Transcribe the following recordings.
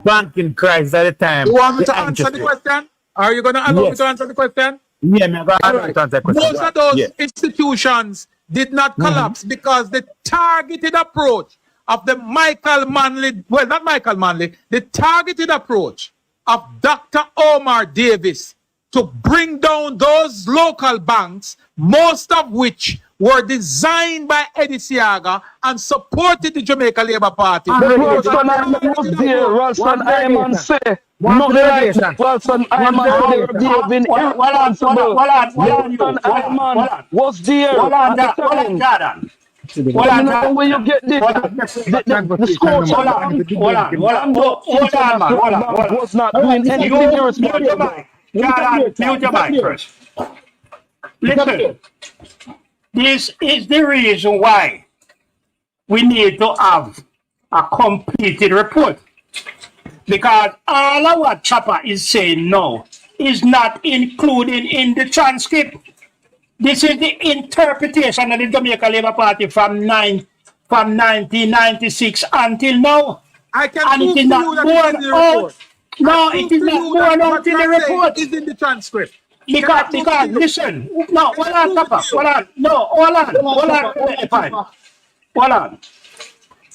banking crisis at the time. You want me to answer the question? Are you going to allow me to answer the question? Yeah, me go Right. to answer the question. Most of those institutions did not collapse because the targeted approach of the Michael Manley, well, not Michael Manley, the targeted approach of Dr. Omar Davis to bring down those local banks, most of which were designed by Eddie Siaga and supported the Jamaica Labour Party. Ralston Ayman say, Ralston Ayman was there at the time. Well, when you get this, the score was not doing anything irresponsible. Mute your mic first. Listen, this is the reason why we need to have a completed report. Because all of what Chopper is saying now is not included in the transcript. This is the interpretation of the Jamaica Labour Party from 1996 until now. I can and prove it is not you that borne it is in the out. report. No, it is not borne out in the report. It's in the transcript. Because listen, no, hold on, Papa, hold on, no, hold on.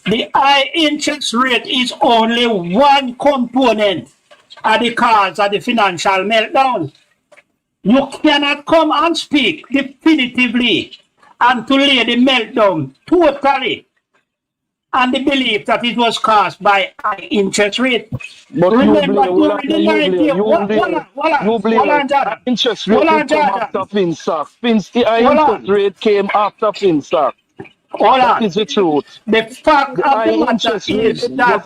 The high interest rate is only one component of the cause of the financial meltdown. You cannot come and speak definitively and to lay the meltdown totally and the belief that it was caused by high interest rate. But remember, you blame interest rate came after FinSoc. High interest rate came after FinSoc. That is the truth. The fact of the matter is that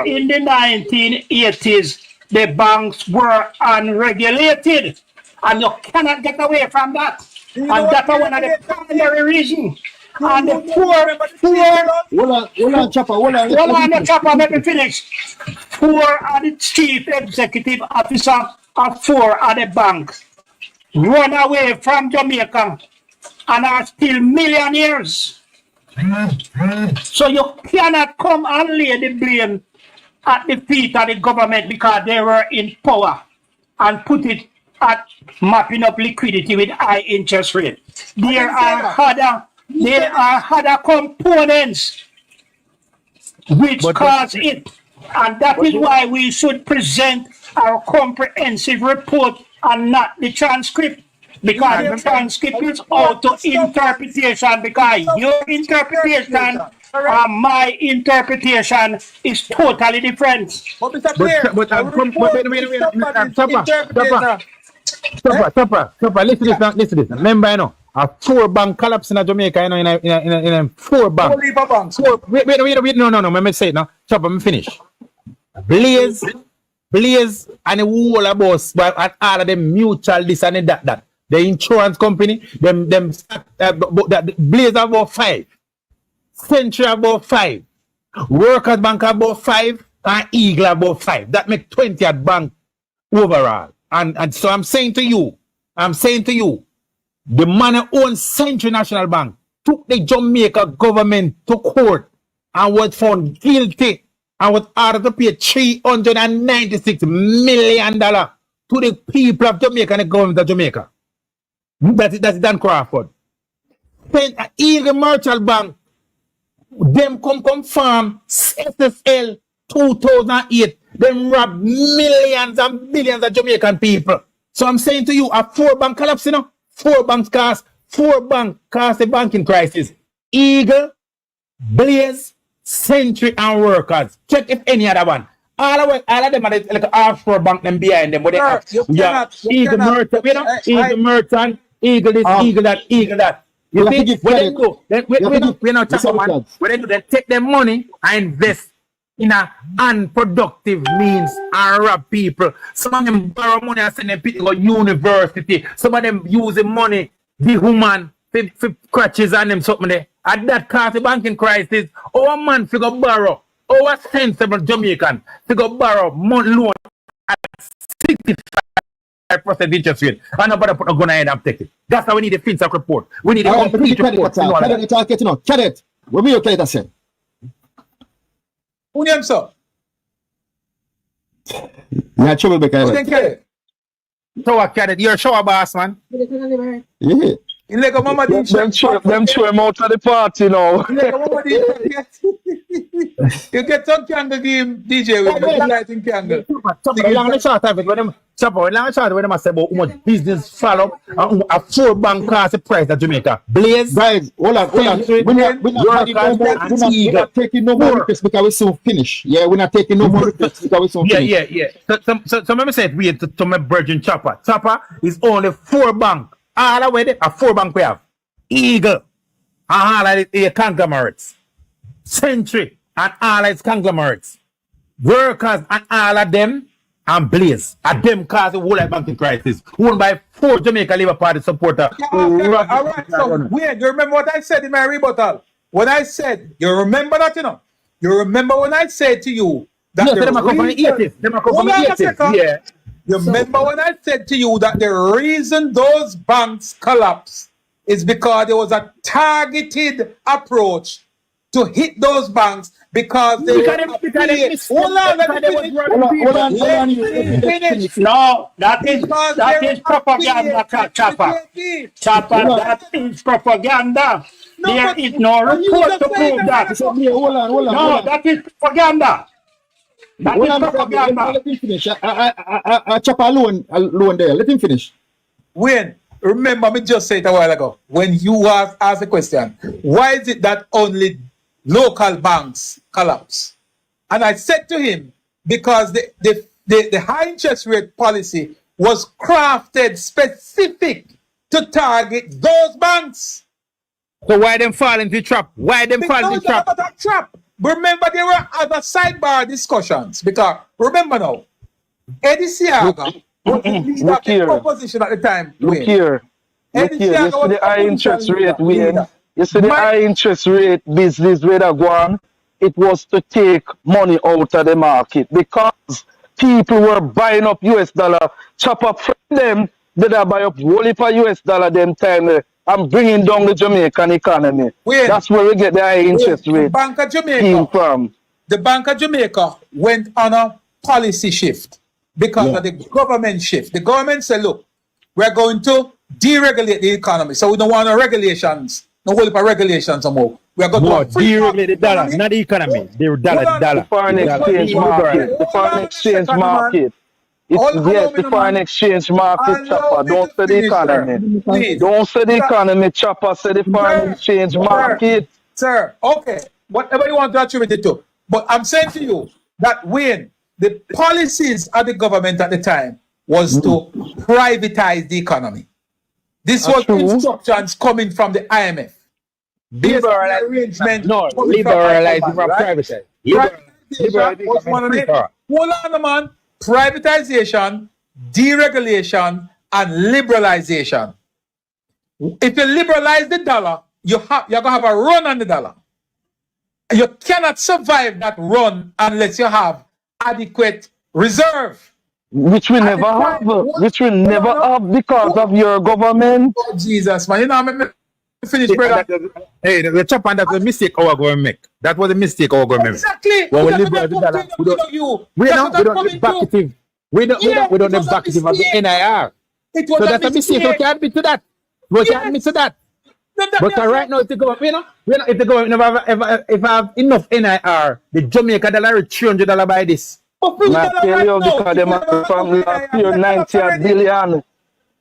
in the 1980s, the banks were unregulated. And you cannot get away from that. And that's one of the primary reasons. And the Chopper, let me finish. 4 are the chief executive officer of 4 of the banks run away from Jamaica and are still millionaires. So you cannot come and lay the blame at the feet of the government because they were in power and put it at mapping up liquidity with high interest rate. There are other components which cause it, and that is why we should present our comprehensive report and not the transcript, because the transcript is out of interpretation, because your interpretation and my interpretation is totally different. But listen to this. Remember, you know, a 4 bank collapse in Jamaica, you know, in 4 banks. Wait, no, let me say it now. Chopper, let me finish. Blaze, and the whole of us, at all of them mutual, this and that. The insurance company, Blaze about 5. Century about 5. Workers Bank about 5. And Eagle about 5. That make 20 at bank overall. And so I'm saying to you, the man who owns Central National Bank took the Jamaica government to court and was found guilty and was ordered to pay $396 million to the people of Jamaica and the government of Jamaica. That's Dan Crawford. Eagle Merchant Bank, them come from SSL 2008. Them rob millions and billions of Jamaican people. So I'm saying to you, a 4 bank collapse, you know, 4 banks cause the banking crisis. Eagle, Blaze, Century, and Workers. Check if any other one. All of them are like an offshore bank them behind them. But they have Eagle Merchant, you know, Eagle Merchant, Eagle this, Eagle that. You see, when they go, when they take their money and invest in a unproductive means and rob people. Some of them borrow money and send them people to university. Some of them use the money, the human, for crutches and them something there. At that cause the banking crisis, our man figure borrow, our sensible Jamaican figure borrow money loan at 65% interest rate. And nobody put a gun ahead and take it. That's how we need a FinSoc report. We need a complete report. Cadet, what will you say? Who name, sir? You're a troublemaker. Who think it? Shower cadet, you're a shower boss, man. Yeah. In like a mama Them did throw him out of the party now. like a mama did you get some candle game DJ with me, lighting candle. Chopper, long and short of it, when them Chopper, long and short when them say about how much business follow a 4 bank cost the price of Jamaica. Blaze, Guys, hold on. We're not taking no more requests because we soon finish. Yeah, we're not taking no more requests because we soon finish. yeah. So let me say it weird to my virgin Chopper. Chopper is only 4 bank. All the way there, a 4 bank we have. Eagle, and all of the conglomerates. Century, and all of its conglomerates. Workers, and all of them, and Blaze. And them cause the whole banking crisis. Owned by 4 Jamaica Labour Party supporters. All right, so wait, you remember what I said in my rebuttal? When I said, you remember that, you know? You remember when I said to you that No, them are come from the 80s. Them are come from the 80s. Yeah. You remember when I said to you that the reason those banks collapsed is because there was a targeted approach to hit those banks because they Hold on, let me finish. No, that is propaganda, Chopper. Chopper, that is propaganda. There is no report to prove that. Hold on. No, that is propaganda. That is propaganda. Let him finish. I chop alone there. Let him finish. When, remember me just said it a while ago, when you asked the question, why is it that only local banks collapse? And I said to him, because the high interest rate policy was crafted specific to target those banks. So why them fall into the trap? Why them fall into the trap? Because that trap. Remember, there were other sidebar discussions. Because, remember now, Eddie Siaga was the leader of the opposition at the time. Look here. You see the high interest rate, Wayne. You see the high interest rate business where they go on. It was to take money out of the market because people were buying up US dollar. Chop up from them, they buy up whole heap of US dollar them time. I'm bringing down the Jamaican economy. That's where we get the high interest rate. The Bank of Jamaica, the Bank of Jamaica went on a policy shift because of the government shift. The government said, look, we're going to deregulate the economy. So we don't want no regulations, no whole heap of regulations anymore. We're going to deregulate the dollar, not the economy. The dollar. The foreign exchange market. The foreign exchange market. Yes, the foreign exchange market, Chopper. Don't say the economy. Don't say the economy, Chopper. Say the foreign exchange market. Sir, okay. Whatever you want to attribute it to. But I'm saying to you that when the policies of the government at the time was to privatize the economy. This was instructions coming from the IMF. Liberalize arrangement. No, liberalize from privatize. Hold on, man. Privatization, deregulation, and liberalization. If you liberalize the dollar, you're going to have a run on the dollar. You cannot survive that run unless you have adequate reserve. Which we never have. Which we never have because of your government. Oh, Jesus, man. You know, I'm finish, brother. Hey, the chop and that's a mistake our government make. That was a mistake our government make. Exactly. When we liberalize the dollar, we don't back we don't back it of the NIR. So that's a mistake. We can't admit to that. We can't admit to that. But right now, if the government, if the government if I have enough NIR, the Jamaica dollar is $300 by this. I tell you because them are from last year 90 billion.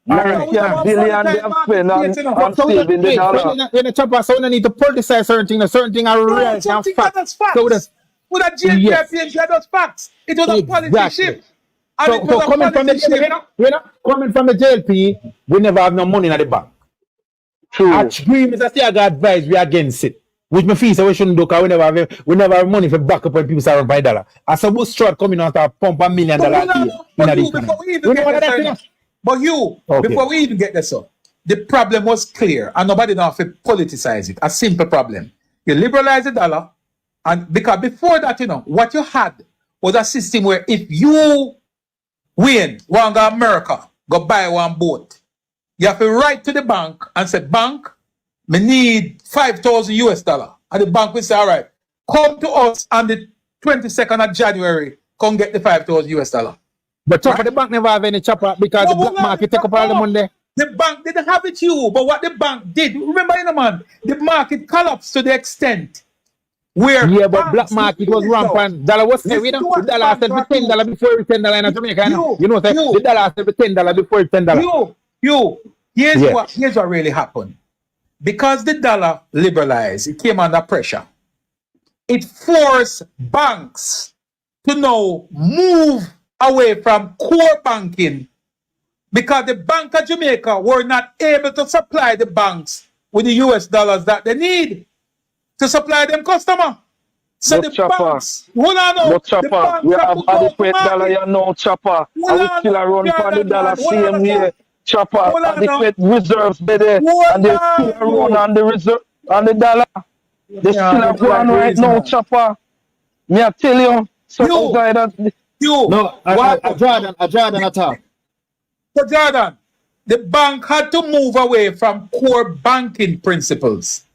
90 billion they have spent on saving the dollar. When the chopper, so we need to politicize certain things are real and facts. So with a JLP, those facts. It was a policy shift. So coming from the JLP, we never have no money in the bank. True. At Green, Mr. Stiaga advised we against it. Which me feel so we shouldn't do because we never have money for back up when people start by dollar. As a boost start coming out of pump $1 million before we even get this up, the problem was clear and nobody now have to politicize it. A simple problem. You liberalize the dollar, and because before that, what you had was a system where if you win, one go America, go buy one boat, you have to write to the bank and say, bank, me need $5,000 US. And the bank will say, all right, come to us on the 22nd of January come get the $5,000. But chopper, the bank never have any chopper because the black market take up all the money. The bank didn't have it, but what the bank did, remember, man, the market collapsed to the extent where yeah, but black market was rampant. Dollar was say we don't. The dollar said for $10 before $10 in Jamaica. You know, the dollar said for $10 before $10. Here's what really happened. Because the dollar liberalized, it came under pressure. It forced banks to now move away from core banking because the Bank of Jamaica were not able to supply the banks with the US dollars that they need to supply them customer. So but the chopper, banks, hold on now, but chopper, we have adequate dollar, you know, chopper. And we still run for the dollar same way. Chopper, adequate reserves better, and they still run on the reserve on the dollar. They still have run right now, chopper. Me I tell you, so No, Jordan attack. So Jordan, the bank had to move away from core banking principles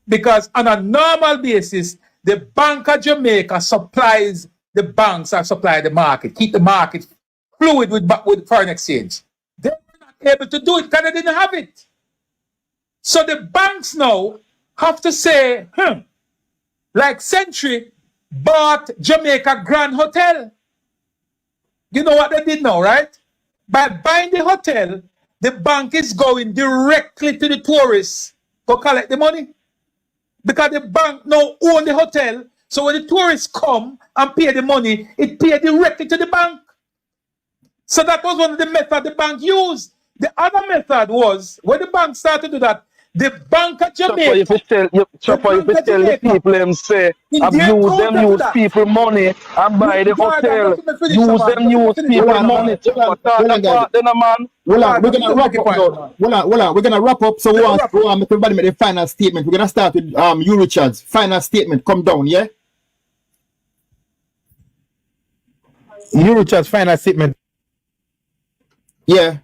because on a normal basis, the Bank of Jamaica supplies the banks or supply the market, keep the market fluid with foreign exchange. They were not able to do it because they didn't have it. So the banks now have to say, like Century bought Jamaica Grand Hotel. You know what they did now, right? By buying the hotel, the bank is going directly to the tourists to collect the money. Because the bank now own the hotel, so when the tourists come and pay the money, it pays directly to the bank. So that was one of the methods the bank used. The other method was, when the bank started to do that, the Bank of Jamaica... if you tell the people them say, use people money and buy the hotel. Use people money to we're gonna wrap up. We're gonna wrap up. So we want everybody make the final statement. We're gonna start with you, Richards. Final statement. Come down, yeah. You, Richards, final statement. Yeah.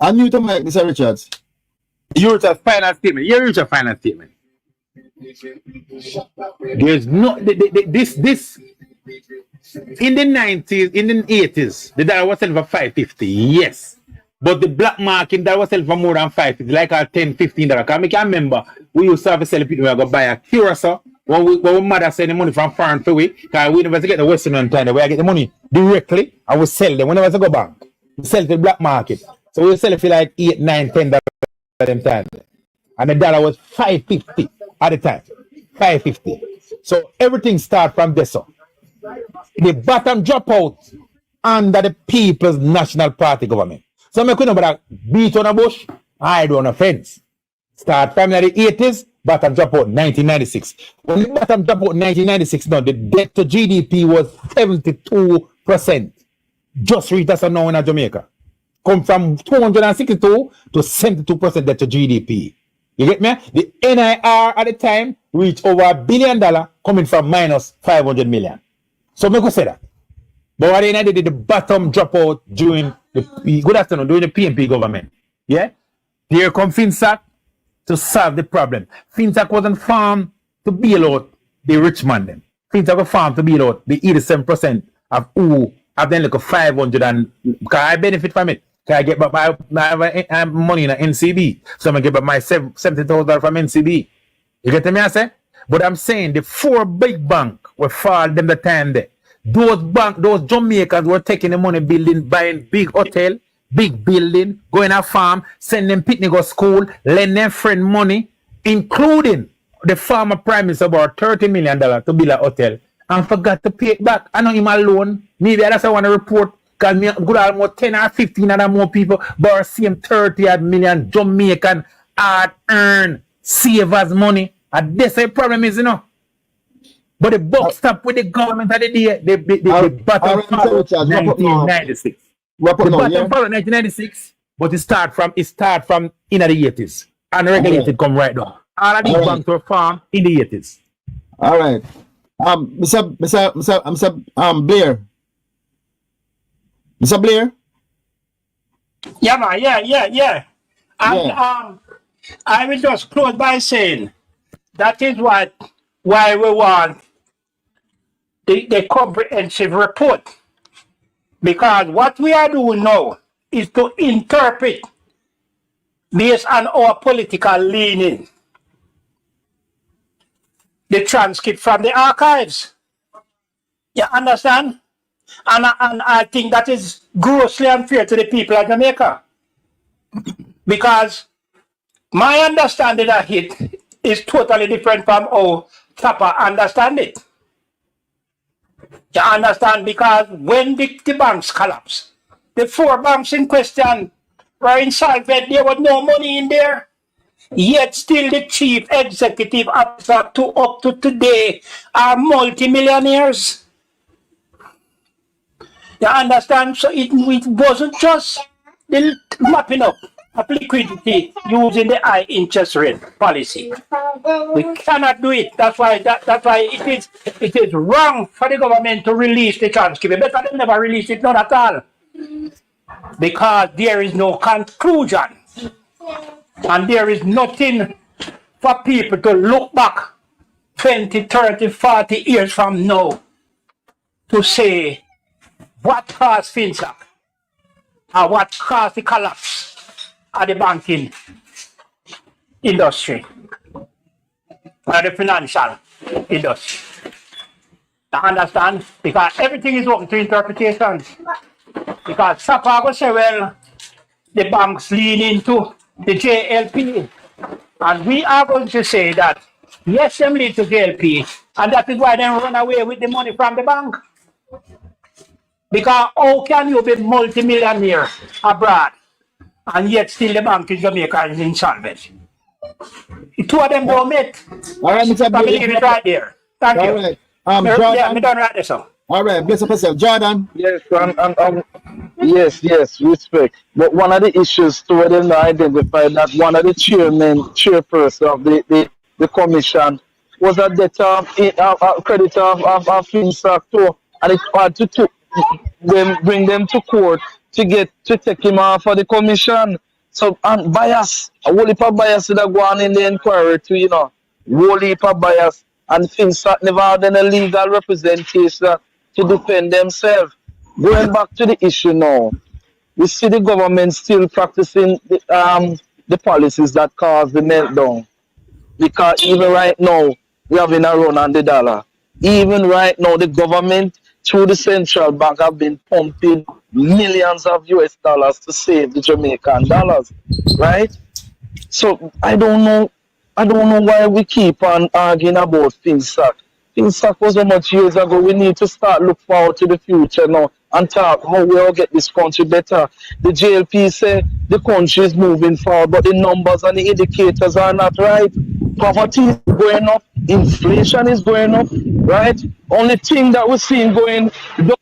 Unmute the mic, Mr. Richards. You, Richards, final statement. You, Richards, final statement. There's no this in the 90s, in the 80s, the dollar was selling for $5.50, yes. But the black market that was selling for more than $5.50, like $10, $15. Because I can remember we used to have to sell people when we go buy a Curacao. When we mother send the money from foreign for we, because we never get the Western on time, where I get the money directly, I will sell them. Whenever I go back, we sell to the black market. So we sell it for like $8, $9, $10 at them time. And the dollar was $5.50 at the time. $5.50. So everything starts from this. The bottom drop out under the People's National Party government. So I couldn't beat on a bush, hide on a fence. Start from the 80s, bottom drop out 1996. When the bottom drop out 1996, now the debt to GDP was 72%. Just reached us now in Jamaica. Come from 262 to 72% debt to GDP. You get me? The NIR at the time reached over $1 billion, coming from minus 500 million. So I could say that. But what they did the bottom drop out during the during the PNP government. Yeah? Here come FinSac to solve the problem. FinSac wasn't formed to bail out the rich man then. FinSac was formed to bail out the 87% of who have then like 500 and because I benefit from it. Can I get back my money in a NCB? So I'm going to get back my $70,000 from NCB. You get me, I say? But I'm saying the 4 big banks were fall them the time there. Those Jamaicans were taking the money buying big hotel, big building, going to farm, send them picnic to school, lend them friend money, including the former prime minister about $30 million to build a hotel and forgot to pay it back. I know him alone. Maybe that's why I want to report. Because me good almost 10 or 15 other more people borrow same 30 million Jamaican hard earned savers money. And that's the problem is, But the buck stop with the government of the day. The bottom fall 1996. The bottom fall 1996, but it start from in the 80s. Unregulated come right now. All of these banks were formed in the 80s. All right. Mr. Blair. Mr. Blair? Yeah, man. Yeah. And I will just close by saying that is why we want the comprehensive report. Because what we are doing now is to interpret based on our political leaning the transcript from the archives. You understand? And I think that is grossly unfair to the people of Jamaica. Because my understanding of it is totally different from how Chopper understand it. You understand? Because when the banks collapsed, the 4 banks in question were insolvent, there was no money in there. Yet still the chief executive officer to up to today are multimillionaires. You understand? So it wasn't just the mapping up of liquidity using the high interest rate policy. We cannot do it. That's why it is wrong for the government to release the transcript. Better than never release it, not at all. Because there is no conclusion. And there is nothing for people to look back 20, 30, 40 years from now to say what caused FinSac or what caused the collapse of the banking industry or the financial industry. You understand? Because everything is open to interpretation. Because Sapa will say, well, the banks lean into the JLP. And we are going to say that, yes, them lead to JLP. And that is why they run away with the money from the bank. Because how can you be multimillionaire abroad and yet still the bank in Jamaica is insolvent? The 2 of them don't meet. All right, Mr. I believe it right there. Thank you. Right. Yeah, Jordan. me done right there, so. All right, bless up yourself. Jordan. Yes, yes, respect. But one of the issues to them identified that one of the chairperson of the commission was a debtor, creditor of FinSac too, and it had to bring them to court to take him off of the commission. So, and bias, a whole heap of bias that go on in the inquiry too, you know, whole heap of bias, and FinSac never had any legal representation to defend themselves. Going back to the issue now, we see the government still practicing the policies that caused the meltdown. Because even right now, we're having a run on the dollar. Even right now, the government, through the central bank, have been pumping millions of US dollars to save the Jamaican dollars, right? So I don't know why we keep on arguing about FinSac. FinSac was so much years ago. We need to start look forward to the future now and talk how we all get this country better. The JLP say the country is moving forward, but the numbers and the indicators are not right. Poverty is going up, inflation is going up, right? Only thing that we're seeing going down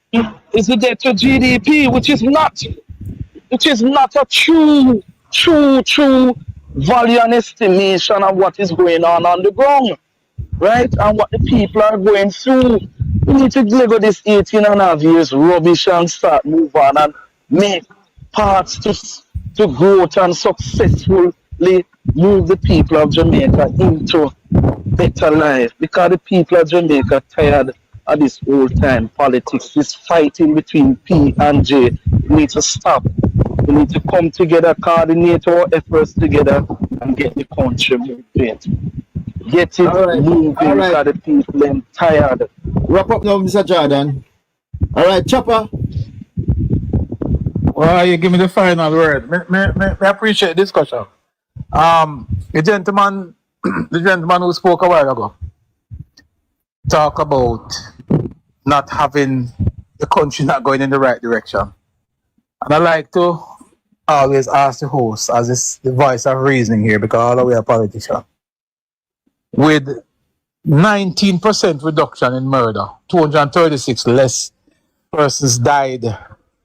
is the debt to GDP, which is not a true value and estimation of what is going on the ground, right? And what the people are going through. We need to let go this 18.5 years rubbish and start move on and make paths to growth and successfully move the people of Jamaica into better life. Because the people of Jamaica tired of this old time politics, this fighting between P and J. We need to stop. We need to come together, coordinate our efforts together, and get the country moving. Get it moving because the people are tired. Wrap up now, Mr. Jordan. All right, Chopper. Well, you give me the final word. I appreciate the discussion. The gentleman who spoke a while ago talk about not having the country not going in the right direction. And I like to always ask the host as the voice of reasoning here, because all of we are politicians. With 19% reduction in murder, 236 less persons died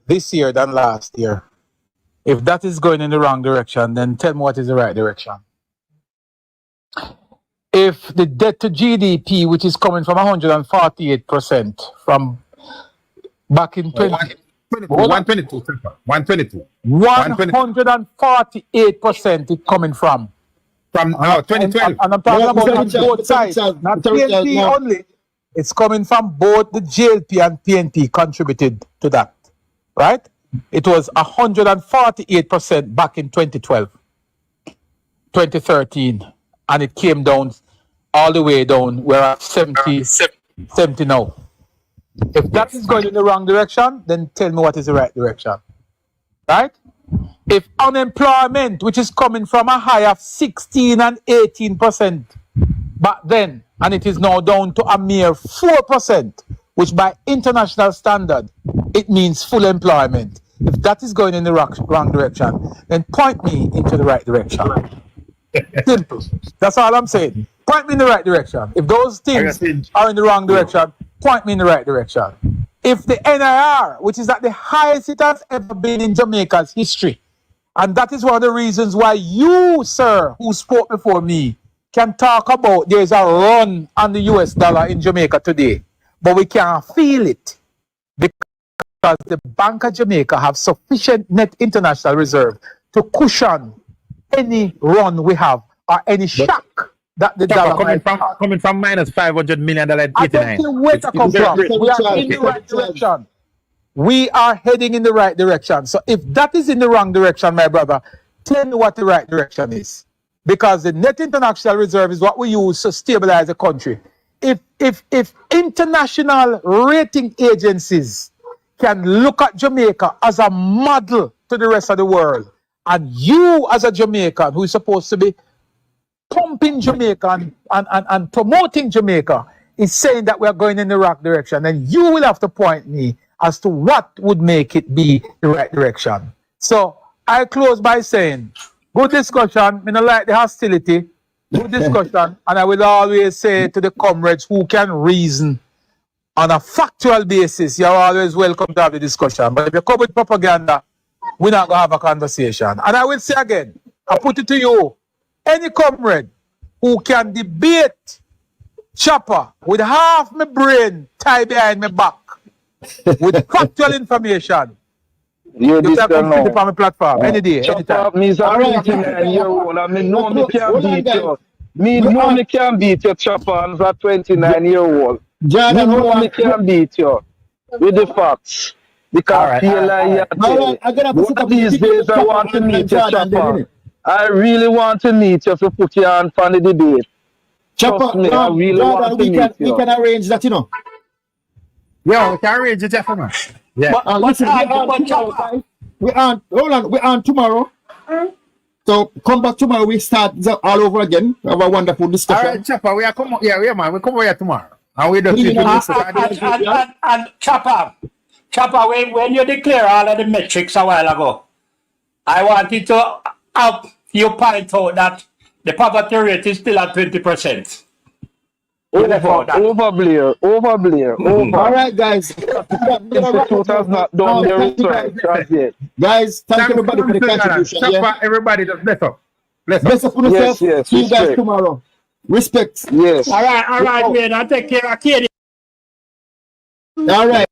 this year than last year. If that is going in the wrong direction, then tell me what is the right direction. If the debt to GDP, which is coming from 148% from back in 122. 148% is coming from. From 2012. And I'm talking about on both sides, not TNT only. It's coming from both the JLP and PNP contributed to that, right? It was 148% back in 2012, 2013, and it came down all the way down. We're at 70 now. If that is going in the wrong direction, then tell me what is the right direction, right? If unemployment, which is coming from a high of 16 and 18% back then, and it is now down to a mere 4%, which by international standard, it means full employment. If that is going in the wrong direction, then point me into the right direction. Simple. That's all I'm saying. Point me in the right direction. If those things are in the wrong direction, point me in the right direction. If the NIR, which is at the highest it has ever been in Jamaica's history, and that is one of the reasons why you, sir, who spoke before me, can talk about there's a run on the US dollar in Jamaica today, but we can't feel it because the Bank of Jamaica have sufficient net international reserve to cushion any run we have or any shock that the dollar coming from minus $500 million at I don't care where to come from. We are in the right direction. We are heading in the right direction. So if that is in the wrong direction, my brother, tell me what the right direction is. Because the net international reserve is what we use to stabilize the country. If international rating agencies can look at Jamaica as a model to the rest of the world, and you as a Jamaican who is supposed to be pumping Jamaica and promoting Jamaica is saying that we are going in the wrong direction, then you will have to point me as to what would make it be the right direction. So I close by saying, good discussion. I don't like the hostility. Good discussion. And I will always say to the comrades who can reason on a factual basis, you're always welcome to have the discussion. But if you come with propaganda, we're not going to have a conversation. And I will say again, I put it to you, any comrade who can debate Chopper with half my brain tied behind my back with factual information, you can come sit on my platform any day, anytime. Me is a 29-year-old and me know me can beat you. Me know me can beat you, Chopper, and a 29-year-old. Me know me can beat you with the facts. Because I feel like one of these days I want to meet you, Chopper. I really want to meet you to put you on for the debate. Chopper, me, I really want to meet you. We can arrange that, you know. Yeah, we can arrange it, Jeffrey. Yeah. Listen, we're on tomorrow. So come back tomorrow, we start all over again. We have a wonderful discussion. All right, Chopper, we are come man, we come over here tomorrow. And we don't and Chopper, when you declare all of the metrics a while ago, I wanted to have you point out that the poverty rate is still at 20%. Over Blair. All right, guys. Institute has not done their research as yet. Guys, thank everybody for the contribution. Chopper, everybody just bless up. Bless up for yourself. Yes, see you guys tomorrow. Respect. Yes. All right, man. I'll take care of Katie. All right.